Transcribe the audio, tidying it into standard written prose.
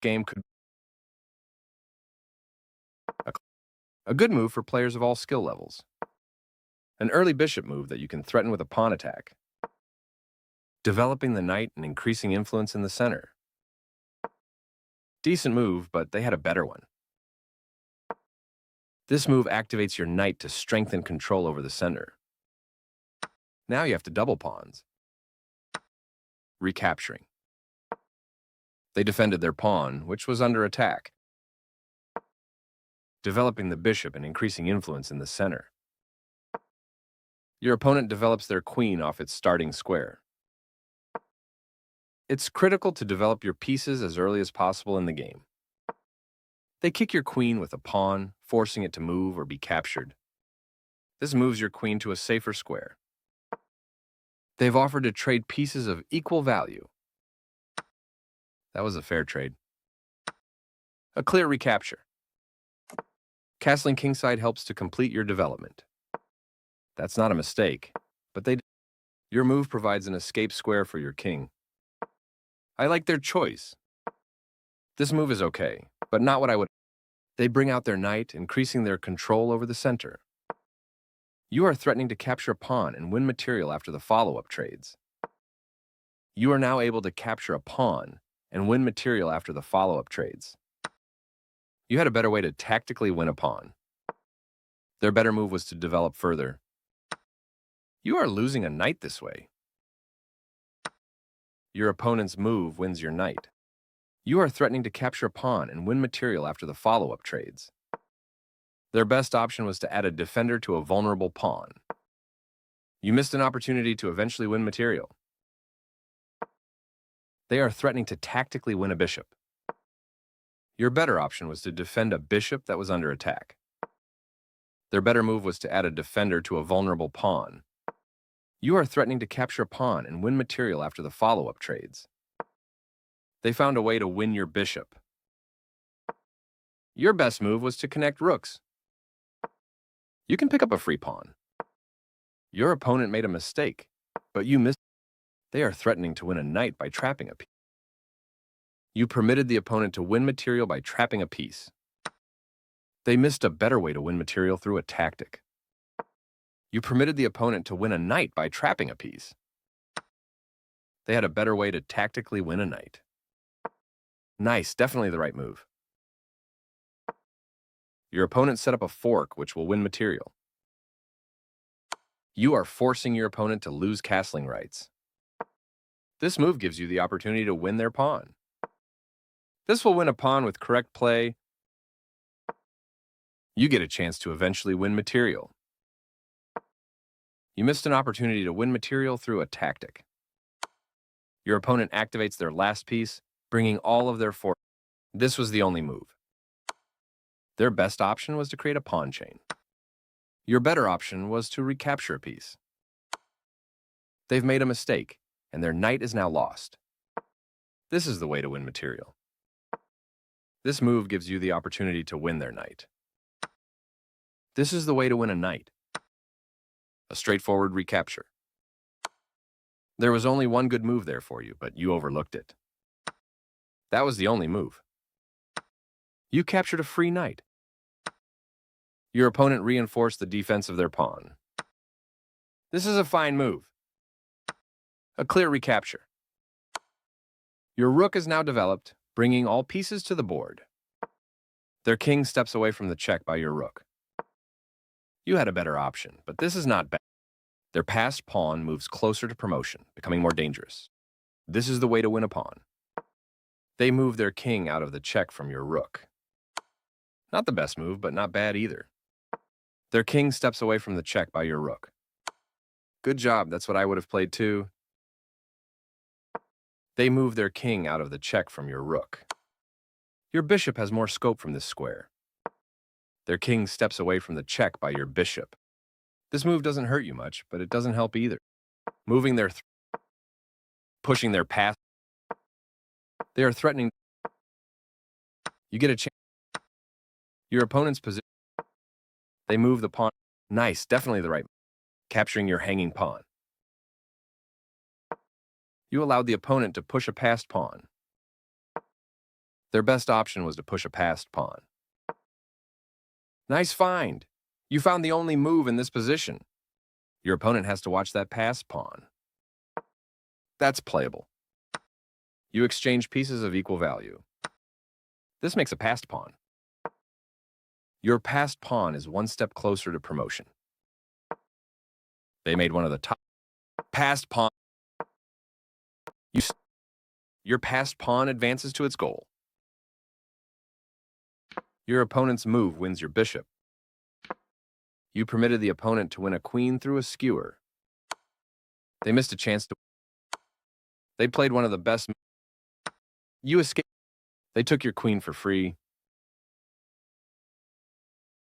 Game could a, a good move for players of all skill levels. An early bishop move that you can threaten with a pawn attack. Developing the knight and increasing influence in the center. Decent move, but they had a better one. This move activates your knight to strengthen control over the center. Now you have to double pawns. Recapturing. They defended their pawn, which was under attack. Developing the bishop and increasing influence in the center. Your opponent develops their queen off its starting square. It's critical to develop your pieces as early as possible in the game. They kick your queen with a pawn, forcing it to move or be captured. This moves your queen to a safer square. They've offered to trade pieces of equal value. That was a fair trade. A clear recapture. Castling kingside helps to complete your development. That's not a mistake, but your move provides an escape square for your king. I like their choice. This move is okay, but not what I would. They bring out their knight, increasing their control over the center. You are threatening to capture a pawn and win material after the follow-up trades. You are now able to capture a pawn and win material after the follow-up trades. You had a better way to tactically win a pawn. Their better move was to develop further. You are losing a knight this way. Your opponent's move wins your knight. You are threatening to capture a pawn and win material after the follow-up trades. Their best option was to add a defender to a vulnerable pawn. You missed an opportunity to eventually win material. They are threatening to tactically win a bishop. Your better option was to defend a bishop that was under attack. Their better move was to add a defender to a vulnerable pawn. You are threatening to capture a pawn and win material after the follow-up trades. They found a way to win your bishop. Your best move was to connect rooks. You can pick up a free pawn. Your opponent made a mistake, but you missed. They are threatening to win a knight by trapping a piece. You permitted the opponent to win material by trapping a piece. They missed a better way to win material through a tactic. You permitted the opponent to win a knight by trapping a piece. They had a better way to tactically win a knight. Nice, definitely the right move. Your opponent set up a fork, which will win material. You are forcing your opponent to lose castling rights. This move gives you the opportunity to win their pawn. This will win a pawn with correct play. You get a chance to eventually win material. You missed an opportunity to win material through a tactic. Your opponent activates their last piece, bringing all of their force. This was the only move. Their best option was to create a pawn chain. Your better option was to recapture a piece. They've made a mistake, and their knight is now lost. This is the way to win material. This move gives you the opportunity to win their knight. This is the way to win a knight. A straightforward recapture. There was only one good move there for you, but you overlooked it. That was the only move. You captured a free knight. Your opponent reinforced the defense of their pawn. This is a fine move. A clear recapture. Your rook is now developed, bringing all pieces to the board. Their king steps away from the check by your rook. You had a better option, but this is not bad. Their passed pawn moves closer to promotion, becoming more dangerous. This is the way to win a pawn. They move their king out of the check from your rook. Not the best move, but not bad either. Their king steps away from the check by your rook. Good job, that's what I would have played too. They move their king out of the check from your rook. Your bishop has more scope from this square. Their king steps away from the check by your bishop. This move doesn't hurt you much, but it doesn't help either. Moving their pushing their pass. They are threatening. You get a chance. Your opponent's position. They move the pawn. Nice, definitely the right. Capturing your hanging pawn. You allowed the opponent to push a passed pawn. Their best option was to push a passed pawn. Nice find. You found the only move in this position. Your opponent has to watch that passed pawn. That's playable. You exchange pieces of equal value. This makes a passed pawn. Your passed pawn is one step closer to promotion. They made one of the top passed pawn. Your passed pawn advances to its goal. Your opponent's move wins your bishop. You permitted the opponent to win a queen through a skewer. They missed a chance to. They played one of the best. You escaped. They took your queen for free.